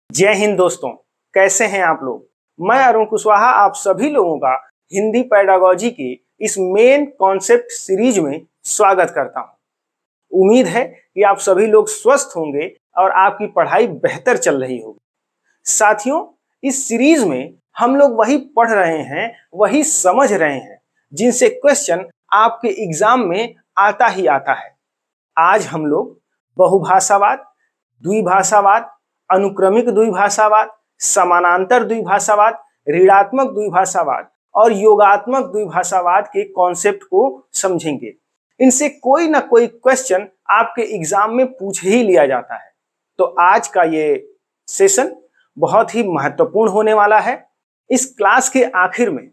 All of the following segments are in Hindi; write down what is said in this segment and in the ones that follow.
जय हिंद दोस्तों, कैसे हैं आप लोग। मैं अरुण कुशवाहा आप सभी लोगों का हिंदी पेडागोजी की इस मेन कॉन्सेप्ट सीरीज में स्वागत करता हूं। उम्मीद है कि आप सभी लोग स्वस्थ होंगे और आपकी पढ़ाई बेहतर चल रही होगी। साथियों, इस सीरीज में हम लोग वही पढ़ रहे हैं, वही समझ रहे हैं जिनसे क्वेश्चन आपके एग्जाम में आता ही आता है। आज हम लोग बहुभाषावाद, द्विभाषावाद, अनुक्रमिक द्विभाषावाद, समानांतर द्विभाषावाद, ऋणात्मक द्विभाषावाद और योगात्मक द्विभाषावाद के कॉन्सेप्ट को समझेंगे। इनसे कोई ना कोई क्वेश्चन आपके एग्जाम में पूछ ही लिया जाता है। तो आज का ये सेशन बहुत ही महत्वपूर्ण होने वाला है। इस क्लास के आखिर में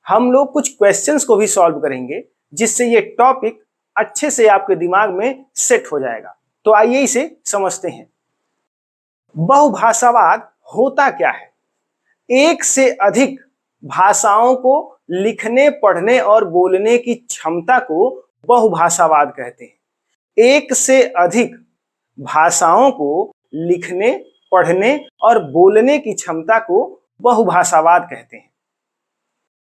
हम लोग कुछ क्वेश्चंस को भी सॉल्व करेंगे, जिससे ये टॉपिक अच्छे से आपके दिमाग में सेट हो जाएगा। तो आइए इसे समझते हैं। बहुभाषावाद होता क्या है? एक से अधिक भाषाओं को लिखने, पढ़ने और बोलने की क्षमता को बहुभाषावाद कहते हैं। एक से अधिक भाषाओं को लिखने, पढ़ने और बोलने की क्षमता को बहुभाषावाद कहते हैं।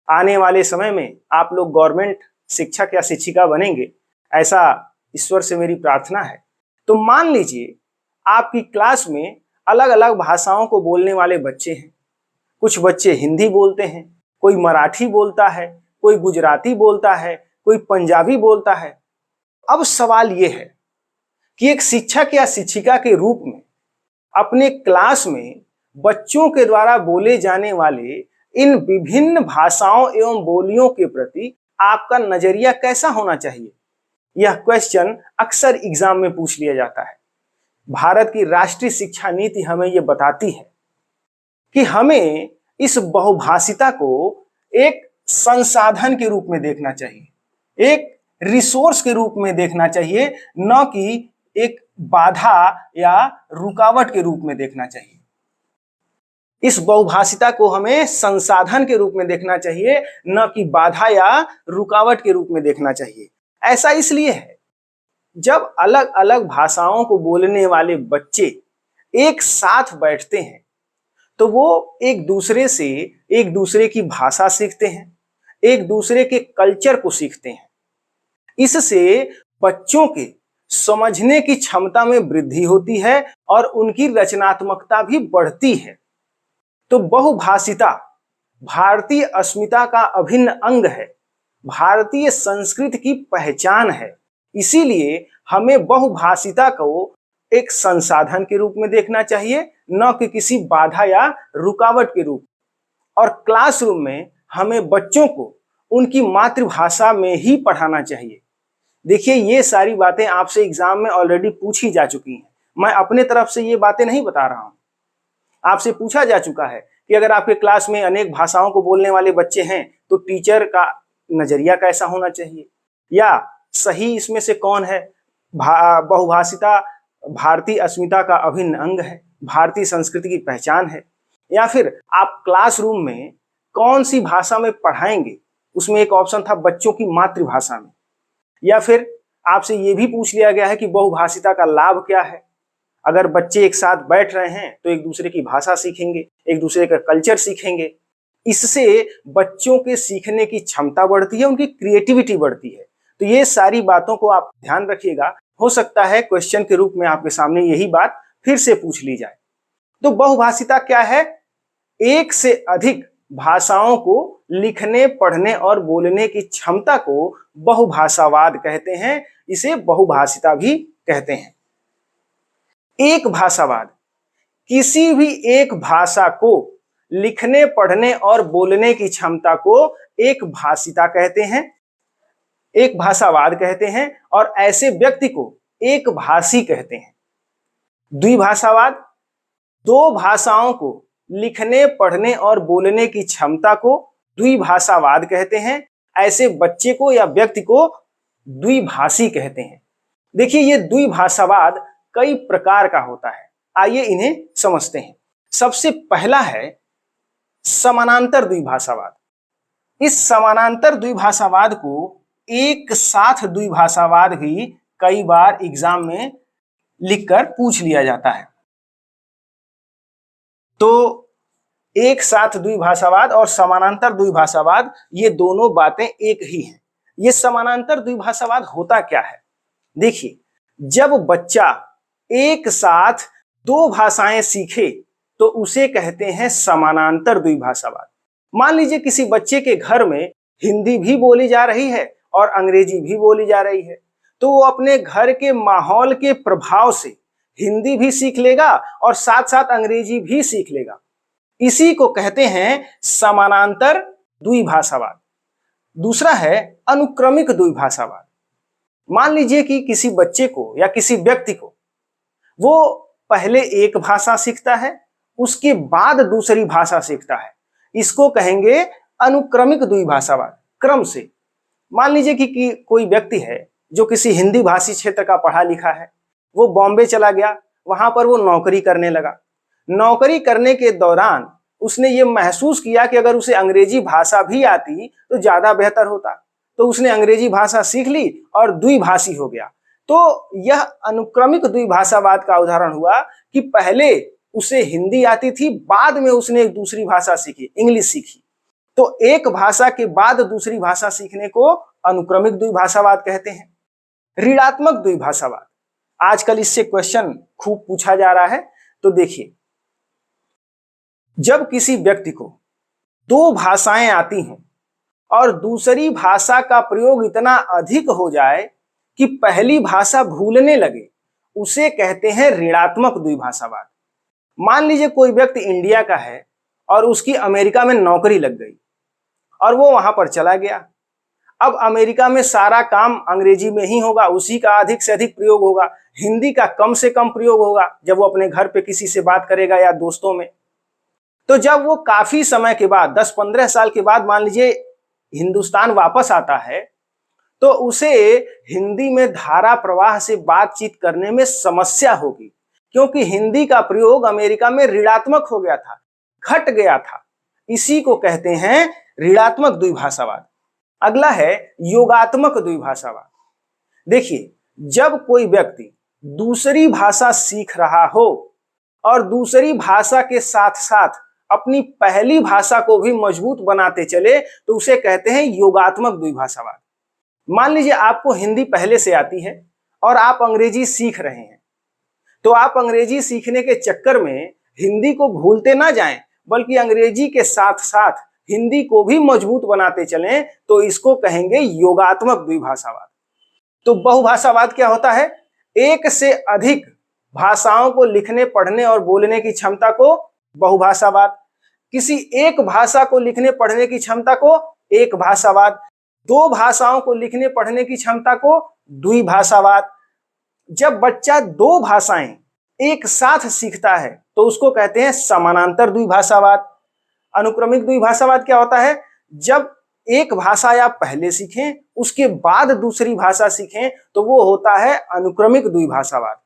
आने वाले समय में आप लोग गवर्नमेंट शिक्षक या शिक्षिका बनेंगे, ऐसा ईश्वर से मेरी प्रार्थना है। तो मान लीजिए आपकी क्लास में अलग अलग भाषाओं को बोलने वाले बच्चे हैं। कुछ बच्चे हिंदी बोलते हैं, कोई मराठी बोलता है, कोई गुजराती बोलता है, कोई पंजाबी बोलता है। अब सवाल यह है कि एक शिक्षक या शिक्षिका के रूप में अपने क्लास में बच्चों के द्वारा बोले जाने वाले इन विभिन्न भाषाओं एवं बोलियों के प्रति आपका नजरिया कैसा होना चाहिए? यह क्वेश्चन अक्सर एग्जाम में पूछ लिया जाता है। भारत की राष्ट्रीय शिक्षा नीति हमें यह बताती है कि हमें इस बहुभाषिता को एक संसाधन के रूप में देखना चाहिए, एक रिसोर्स के रूप में देखना चाहिए, न कि एक बाधा या रुकावट के रूप में देखना चाहिए। इस बहुभाषिता को हमें संसाधन के रूप में देखना चाहिए, न कि बाधा या रुकावट के रूप में देखना चाहिए। ऐसा इसलिए है, जब अलग अलग भाषाओं को बोलने वाले बच्चे एक साथ बैठते हैं तो वो एक दूसरे की भाषा सीखते हैं, एक दूसरे के कल्चर को सीखते हैं। इससे बच्चों के समझने की क्षमता में वृद्धि होती है और उनकी रचनात्मकता भी बढ़ती है। तो बहुभाषिता भारतीय अस्मिता का अभिन्न अंग है, भारतीय संस्कृति की पहचान है। इसीलिए हमें बहुभाषिता को एक संसाधन के रूप में देखना चाहिए, न कि किसी बाधा या रुकावट के रूप। और क्लासरूम में हमें बच्चों को उनकी मातृभाषा में ही पढ़ाना चाहिए। देखिए, ये सारी बातें आपसे एग्जाम में ऑलरेडी पूछी जा चुकी हैं। मैं अपने तरफ से ये बातें नहीं बता रहा हूं। आपसे पूछा जा चुका है कि अगर आपके क्लास में अनेक भाषाओं को बोलने वाले बच्चे हैं तो टीचर का नजरिया कैसा होना चाहिए, या सही इसमें से कौन है? बहुभाषिता भारतीय अस्मिता का अभिन्न अंग है, भारतीय संस्कृति की पहचान है। या फिर आप क्लासरूम में कौन सी भाषा में पढ़ाएंगे? उसमें एक ऑप्शन था बच्चों की मातृभाषा में। या फिर आपसे यह भी पूछ लिया गया है कि बहुभाषिता का लाभ क्या है? अगर बच्चे एक साथ बैठ रहे हैं तो एक दूसरे की भाषा सीखेंगे, एक दूसरे का कल्चर सीखेंगे। इससे बच्चों के सीखने की क्षमता बढ़ती है, उनकी क्रिएटिविटी बढ़ती है। तो ये सारी बातों को आप ध्यान रखिएगा। हो सकता है क्वेश्चन के रूप में आपके सामने यही बात फिर से पूछ ली जाए। तो बहुभाषिता क्या है? एक से अधिक भाषाओं को लिखने, पढ़ने और बोलने की क्षमता को बहुभाषावाद कहते हैं। इसे बहुभाषिता भी कहते हैं। एक भाषावाद किसी भी एक भाषा को लिखने, पढ़ने और बोलने की क्षमता को एक भाषिता कहते हैं, एक भाषावाद कहते हैं, और ऐसे व्यक्ति को एक भाषी कहते हैं। द्विभाषावाद दो भाषाओं को लिखने, पढ़ने और बोलने की क्षमता को द्विभाषावाद कहते हैं। ऐसे बच्चे को या व्यक्ति को द्विभाषी कहते हैं। देखिए, ये द्विभाषावाद कई प्रकार का होता है। आइए इन्हें समझते हैं। सबसे पहला है समानांतर द्विभाषावाद। इस समानांतर द्विभाषावाद को एक साथ द्विभाषावाद भी कई बार एग्जाम में लिखकर पूछ लिया जाता है। तो एक साथ द्विभाषावाद और समानांतर द्विभाषावाद ये दोनों बातें एक ही हैं। ये समानांतर द्विभाषावाद होता क्या है? देखिए, जब बच्चा एक साथ दो भाषाएं सीखे तो उसे कहते हैं समानांतर द्विभाषावाद। मान लीजिए किसी बच्चे के घर में हिंदी भी बोली जा रही है और अंग्रेजी भी बोली जा रही है, तो वो अपने घर के माहौल के प्रभाव से हिंदी भी सीख लेगा और साथ साथ अंग्रेजी भी सीख लेगा। इसी को कहते हैं समानांतर द्विभाषावाद। दूसरा है अनुक्रमिक द्विभाषावाद। मान लीजिए कि किसी बच्चे को या किसी व्यक्ति को वो पहले एक भाषा सीखता है, उसके बाद दूसरी भाषा सीखता है, इसको कहेंगे अनुक्रमिक द्विभाषावाद, क्रम से। मान लीजिए कि कोई व्यक्ति है जो किसी हिंदी भाषी क्षेत्र का पढ़ा लिखा है, वो बॉम्बे चला गया, वहां पर वो नौकरी करने लगा। नौकरी करने के दौरान उसने ये महसूस किया कि अगर उसे अंग्रेजी भाषा भी आती तो ज्यादा बेहतर होता, तो उसने अंग्रेजी भाषा सीख ली और द्विभाषी हो गया। तो यह अनुक्रमिक द्विभाषावाद का उदाहरण हुआ कि पहले उसे हिंदी आती थी, बाद में उसने एक दूसरी भाषा सीखी, इंग्लिश सीखी। तो एक भाषा के बाद दूसरी भाषा सीखने को अनुक्रमिक द्विभाषावाद कहते हैं। ऋणात्मक द्विभाषावाद, आजकल इससे क्वेश्चन खूब पूछा जा रहा है। तो देखिए, जब किसी व्यक्ति को दो भाषाएं आती हैं और दूसरी भाषा का प्रयोग इतना अधिक हो जाए कि पहली भाषा भूलने लगे, उसे कहते हैं ऋणात्मक द्विभाषावाद। मान लीजिए कोई व्यक्ति इंडिया का है और उसकी अमेरिका में नौकरी लग गई और वो वहां पर चला गया। अब अमेरिका में सारा काम अंग्रेजी में ही होगा, उसी का अधिक से अधिक प्रयोग होगा, हिंदी का कम से कम प्रयोग होगा जब वो अपने घर पे किसी से बात करेगा या दोस्तों में। तो जब वो काफी समय के बाद 10-15 साल के बाद मान लीजिए हिंदुस्तान वापस आता है, तो उसे हिंदी में धारा प्रवाह से बातचीत करने में समस्या होगी, क्योंकि हिंदी का प्रयोग अमेरिका में ऋणात्मक हो गया था, घट गया था। इसी को कहते हैं ऋणात्मक द्विभाषावाद। अगला है योगात्मक द्विभाषावाद। देखिए, जब कोई व्यक्ति दूसरी भाषा सीख रहा हो और दूसरी भाषा के साथ साथ अपनी पहली भाषा को भी मजबूत बनाते चले, तो उसे कहते हैं योगात्मक द्विभाषावाद। मान लीजिए आपको हिंदी पहले से आती है और आप अंग्रेजी सीख रहे हैं, तो आप अंग्रेजी सीखने के चक्कर में हिंदी को भूलते ना जाएं, बल्कि अंग्रेजी के साथ साथ हिंदी को भी मजबूत बनाते चलें, तो इसको कहेंगे योगात्मक द्विभाषावाद। तो बहुभाषावाद क्या होता है? एक से अधिक भाषाओं को लिखने, पढ़ने और बोलने की क्षमता को बहुभाषावाद, किसी एक भाषा को लिखने पढ़ने की क्षमता को एक भाषावाद, दो भाषाओं को लिखने पढ़ने की क्षमता को द्विभाषावाद। जब बच्चा दो भाषाएं एक साथ सीखता है तो उसको कहते हैं समानांतर द्विभाषावाद। अनुक्रमिक द्विभाषावाद क्या होता है? जब एक भाषा आप पहले सीखें, उसके बाद दूसरी भाषा सीखें, तो वो होता है अनुक्रमिक द्विभाषावाद।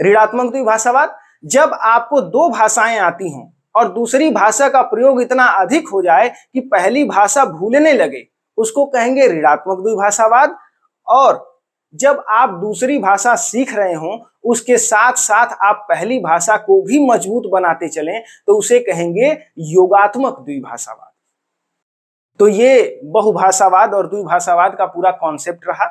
ऋणात्मक द्विभाषावाद, जब आपको दो भाषाएं आती हों और दूसरी भाषा का प्रयोग इतना अधिक हो जाए कि पहली भाषा भूलने लगे, उसको कहेंगे ऋणात्मक द्विभाषावाद। और जब आप दूसरी भाषा सीख रहे हों, उसके साथ साथ आप पहली भाषा को भी मजबूत बनाते चलें, तो उसे कहेंगे योगात्मक द्विभाषावाद। तो ये बहुभाषावाद और द्विभाषावाद का पूरा कॉन्सेप्ट रहा।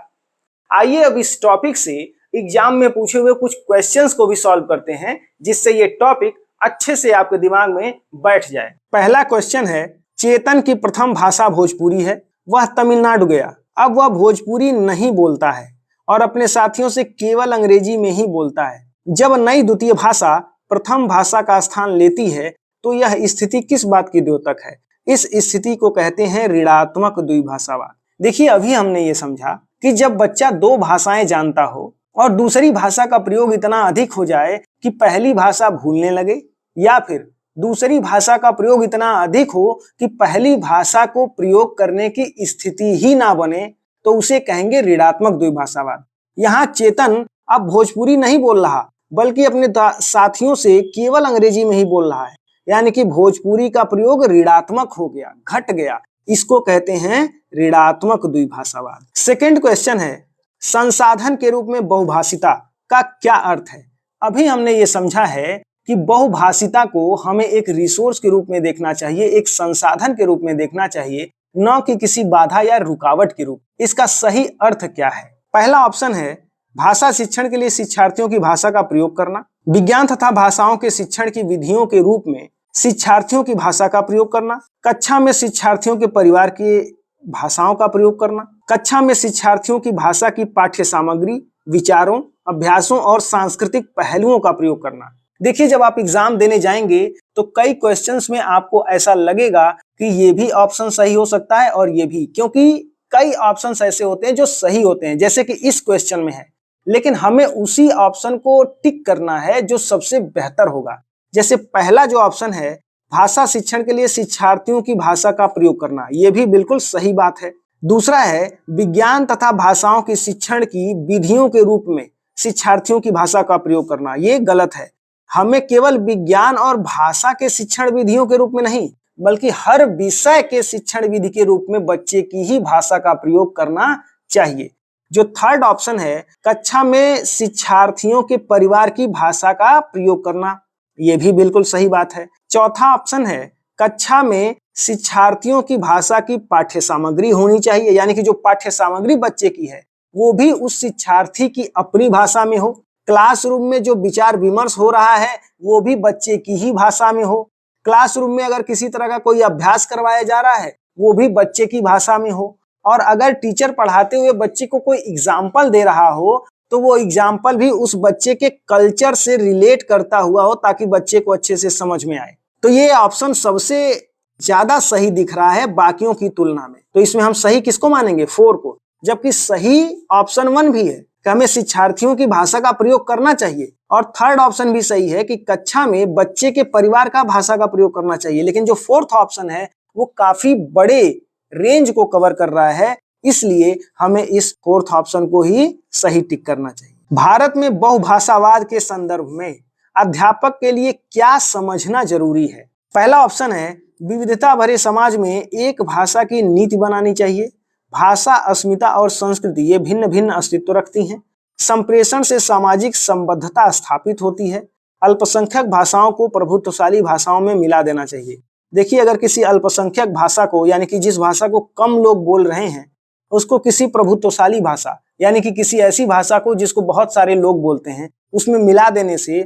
आइए अब इस टॉपिक से एग्जाम में पूछे हुए कुछ क्वेश्चंस को भी सॉल्व करते हैं, जिससे ये टॉपिक अच्छे से आपके दिमाग में बैठ जाए। पहला क्वेश्चन है, चेतन की प्रथम भाषा भोजपुरी है, वह तमिलनाडु गया, अब वह भोजपुरी नहीं बोलता है और अपने साथियों से केवल अंग्रेजी में ही बोलता है। जब नई द्वितीय भाषा प्रथम भाषा का स्थान लेती है तो यह स्थिति किस बात की द्योतक है? इस स्थिति को कहते हैं ऋणात्मक द्विभाषावाद। देखिए, अभी हमने ये समझा कि जब बच्चा दो भाषाएं जानता हो और दूसरी भाषा का प्रयोग इतना अधिक हो जाए कि पहली भाषा भूलने लगे, या फिर दूसरी भाषा का प्रयोग इतना अधिक हो कि पहली भाषा को प्रयोग करने की स्थिति ही ना बने, तो उसे कहेंगे ऋणात्मक द्विभाषावाद। यहाँ चेतन अब भोजपुरी नहीं बोल रहा, बल्कि अपने साथियों से केवल अंग्रेजी में ही बोल रहा है, यानी कि भोजपुरी का प्रयोग ऋणात्मक हो गया, घट गया। इसको कहते हैं ऋणात्मक द्विभाषावाद। सेकंड क्वेश्चन है, संसाधन के रूप में बहुभाषिता का क्या अर्थ है? अभी हमने ये समझा है कि बहुभाषिता को हमें एक रिसोर्स के रूप में देखना चाहिए, एक संसाधन के रूप में देखना चाहिए, न कि किसी बाधा या रुकावट के रूप। इसका सही अर्थ क्या है? पहला ऑप्शन है भाषा शिक्षण के लिए शिक्षार्थियों की भाषा का प्रयोग करना, विज्ञान तथा भाषाओं के शिक्षण की विधियों के रूप में शिक्षार्थियों की भाषा का प्रयोग करना, कक्षा में शिक्षार्थियों के परिवार की भाषाओं का प्रयोग करना, कक्षा में शिक्षार्थियों की भाषा की पाठ्य सामग्री, विचारों, अभ्यासों और सांस्कृतिक पहलुओं का प्रयोग करना। देखिए, जब आप एग्जाम देने जाएंगे तो कई क्वेश्चंस में आपको ऐसा लगेगा कि ये भी ऑप्शन सही हो सकता है और ये भी, क्योंकि कई ऑप्शंस ऐसे होते हैं जो सही होते हैं, जैसे कि इस क्वेश्चन में है, लेकिन हमें उसी ऑप्शन को टिक करना है जो सबसे बेहतर होगा। जैसे पहला जो ऑप्शन है भाषा शिक्षण के लिए शिक्षार्थियों की भाषा का प्रयोग करना, यह भी बिल्कुल सही बात है। दूसरा है विज्ञान तथा भाषाओं की शिक्षण की विधियों के रूप में शिक्षार्थियों की भाषा का प्रयोग करना, ये गलत है। हमें केवल विज्ञान और भाषा के शिक्षण विधियों के रूप में नहीं, बल्कि हर विषय के शिक्षण विधि के रूप में बच्चे की ही भाषा का प्रयोग करना चाहिए। जो थर्ड ऑप्शन है कक्षा में शिक्षार्थियों के परिवार की भाषा का प्रयोग करना, यह भी बिल्कुल सही बात है। चौथा ऑप्शन है कक्षा में शिक्षार्थियों की भाषा की पाठ्य सामग्री होनी चाहिए, यानी कि जो पाठ्य सामग्री बच्चे की है वो भी उस शिक्षार्थी की अपनी भाषा में हो। क्लासरूम में जो विचार विमर्श हो रहा है वो भी बच्चे की ही भाषा में हो। क्लासरूम में अगर किसी तरह का कोई अभ्यास करवाया जा रहा है वो भी बच्चे की भाषा में हो। और अगर टीचर पढ़ाते हुए बच्चे को कोई एग्जाम्पल दे रहा हो तो वो एग्जाम्पल भी उस बच्चे के कल्चर से रिलेट करता हुआ हो, ताकि बच्चे को अच्छे से समझ में आए। तो ये ऑप्शन सबसे ज्यादा सही दिख रहा है बाकियों की तुलना में। तो इसमें हम सही किसको मानेंगे? 4 को। जबकि सही ऑप्शन 1 भी है कि हमें शिक्षार्थियों की भाषा का प्रयोग करना चाहिए, और थर्ड ऑप्शन भी सही है कि कक्षा में बच्चे के परिवार का भाषा का प्रयोग करना चाहिए। लेकिन जो फोर्थ ऑप्शन है वो काफी बड़े रेंज को कवर कर रहा है, इसलिए हमें इस फोर्थ ऑप्शन को ही सही टिक करना चाहिए। भारत में बहुभाषावाद के संदर्भ में अध्यापक के लिए क्या समझना जरूरी है? पहला ऑप्शन है विविधता भरे समाज में एक भाषा की नीति बनानी चाहिए। भाषा, अस्मिता और संस्कृति ये भिन्न भिन्न अस्तित्व रखती हैं। संप्रेषण से सामाजिक संबद्धता स्थापित होती है। अल्पसंख्यक भाषाओं को प्रभुत्वशाली भाषाओं में मिला देना चाहिए। देखिए, अगर किसी अल्पसंख्यक भाषा को, यानी कि जिस भाषा को कम लोग बोल रहे हैं, उसको किसी प्रभुत्वशाली भाषा, यानी कि किसी ऐसी भाषा को जिसको बहुत सारे लोग बोलते हैं, उसमें मिला देने से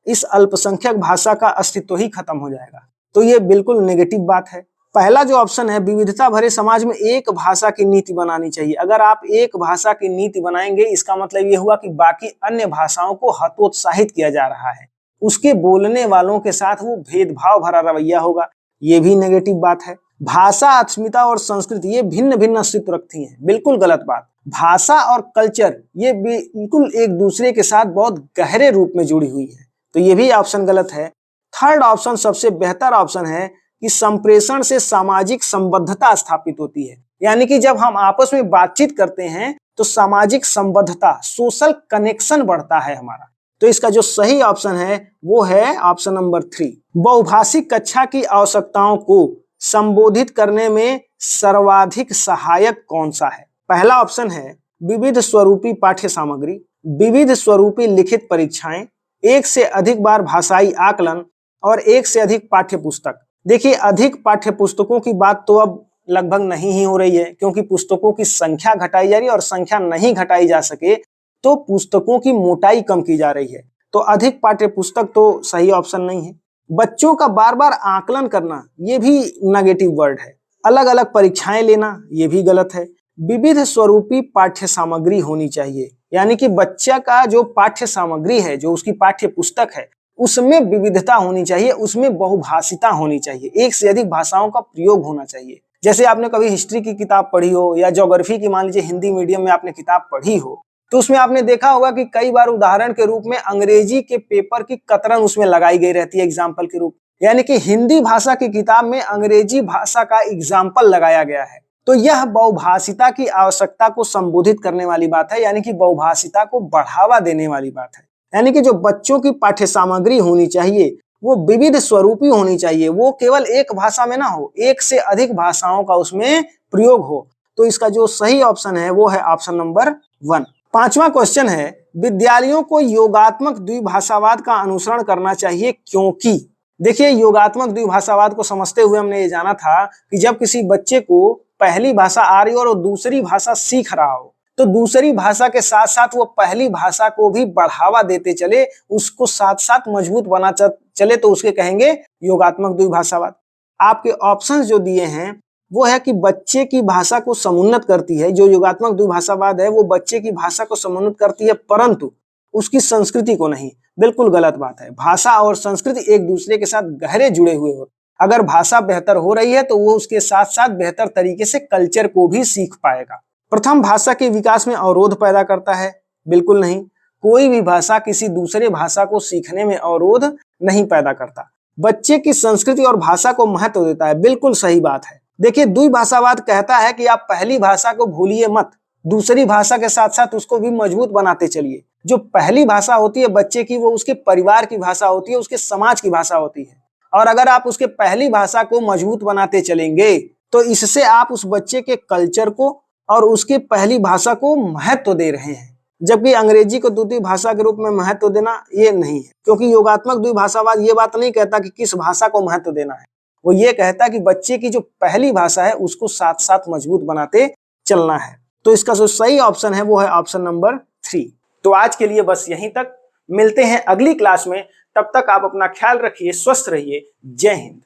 इस अल्पसंख्यक भाषा का अस्तित्व ही खत्म हो जाएगा। तो ये बिल्कुल नेगेटिव बात है। पहला जो ऑप्शन है विविधता भरे समाज में एक भाषा की नीति बनानी चाहिए। अगर आप एक भाषा की नीति बनाएंगे, इसका मतलब ये हुआ कि बाकी अन्य भाषाओं को हतोत्साहित किया जा रहा है, उसके बोलने वालों के साथ वो भेदभाव भरा रवैया होगा, ये भी नेगेटिव बात है। भाषा, अस्मिता और संस्कृति ये भिन्न भिन्न अस्तित्व रखती हैं, बिल्कुल गलत बात। भाषा और कल्चर ये बिल्कुल एक दूसरे के साथ बहुत गहरे रूप में जुड़ी हुई है, तो ये भी ऑप्शन गलत है। थर्ड ऑप्शन सबसे बेहतर ऑप्शन है कि संप्रेषण से सामाजिक संबद्धता स्थापित होती है, यानी कि जब हम आपस में बातचीत करते हैं तो सामाजिक संबद्धता, सोशल कनेक्शन बढ़ता है हमारा। तो इसका जो सही ऑप्शन है वो है ऑप्शन नंबर 3। बहुभाषिक कक्षा की आवश्यकताओं को संबोधित करने में सर्वाधिक सहायक कौन सा है? पहला ऑप्शन है विविध स्वरूपी पाठ्य सामग्री, विविध स्वरूपी लिखित परीक्षाएं, एक से अधिक बार भाषाई आकलन और एक से अधिक पाठ्य पुस्तक। देखिए, अधिक पाठ्य पुस्तकों की बात तो अब लगभग नहीं ही हो रही है, क्योंकि पुस्तकों की संख्या घटाई जा रही है और संख्या नहीं घटाई जा सके तो पुस्तकों की मोटाई कम की जा रही है। तो अधिक पाठ्य पुस्तक तो सही ऑप्शन नहीं है। बच्चों का बार बार आकलन करना ये भी नेगेटिव वर्ड है। अलग अलग परीक्षाएं लेना ये भी गलत है। विविध स्वरूपी पाठ्य सामग्री होनी चाहिए, यानी कि बच्चा का जो पाठ्य सामग्री है, जो उसकी पाठ्य पुस्तक है, उसमें विविधता होनी चाहिए, उसमें बहुभाषिता होनी चाहिए, एक से अधिक भाषाओं का प्रयोग होना चाहिए। जैसे आपने कभी हिस्ट्री की किताब पढ़ी हो या ज्योग्राफी की, मान लीजिए हिंदी मीडियम में आपने किताब पढ़ी हो, तो उसमें आपने देखा होगा कि कई बार उदाहरण के रूप में अंग्रेजी के पेपर की कतरन उसमें लगाई गई रहती है एग्जाम्पल के रूप, यानी कि हिंदी भाषा की किताब में अंग्रेजी भाषा का एग्जाम्पल लगाया गया है। तो यह बहुभाषिता की आवश्यकता को संबोधित करने वाली बात है, यानी कि बहुभाषिता को बढ़ावा देने वाली बात है। यानी कि जो बच्चों की पाठ्य सामग्री होनी चाहिए वो विविध स्वरूपी होनी चाहिए, वो केवल एक भाषा में ना हो, एक से अधिक भाषाओं का उसमें प्रयोग हो। तो इसका जो सही ऑप्शन है वो है ऑप्शन नंबर 1। पांचवा क्वेश्चन है विद्यालयों को योगात्मक द्विभाषावाद का अनुसरण करना चाहिए, क्योंकि देखिए योगात्मक द्विभाषावाद को समझते हुए हमने ये जाना था कि जब किसी बच्चे को पहली भाषा आ रही हो और दूसरी भाषा सीख रहा हो, तो दूसरी भाषा के साथ साथ वो पहली भाषा को भी बढ़ावा देते चले, उसको साथ साथ मजबूत बना चले, तो उसके कहेंगे योगात्मक द्विभाषावाद। आपके ऑप्शंस जो दिए हैं वो है कि बच्चे की भाषा को समुन्नत करती है, जो योगात्मक द्विभाषावाद है वो बच्चे की भाषा को समुन्नत करती है परंतु उसकी संस्कृति को नहीं। बिल्कुल गलत बात है। भाषा और संस्कृति एक दूसरे के साथ गहरे जुड़े हुए होते हैं। अगर भाषा बेहतर हो रही है तो वो उसके साथ साथ बेहतर तरीके से कल्चर को भी सीख पाएगा। प्रथम भाषा के विकास में अवरोध पैदा करता है? बिल्कुल नहीं। कोई भी भाषा किसी दूसरे भाषा को सीखने में अवरोध नहीं पैदा करता। बच्चे की संस्कृति और भाषा को महत्व देता है। बिल्कुल सही बात है। देखिए द्विभाषावाद कहता है कि आप पहली भाषा को भूलिए मत, दूसरी भाषा के साथ साथ उसको भी मजबूत बनाते चलिए। जो पहली भाषा होती है बच्चे की, वो उसके परिवार की भाषा होती है, उसके समाज की भाषा होती है। और अगर आप उसके पहली भाषा को मजबूत बनाते चलेंगे तो इससे आप उस बच्चे के कल्चर को और उसकी पहली भाषा को महत्व दे रहे हैं, जबकि अंग्रेजी को द्वितीय भाषा के रूप में महत्व देना ये नहीं है। क्योंकि योगात्मक द्विभाषावाद ये बात नहीं कहता कि किस भाषा को महत्व देना है, वो ये कहता है कि बच्चे की जो पहली भाषा है उसको साथ साथ मजबूत बनाते चलना है। तो इसका जो सही ऑप्शन है वो है ऑप्शन नंबर 3। तो आज के लिए बस यहीं तक, मिलते हैं अगली क्लास में। तब तक आप अपना ख्याल रखिए, स्वस्थ रहिए। जय हिंद।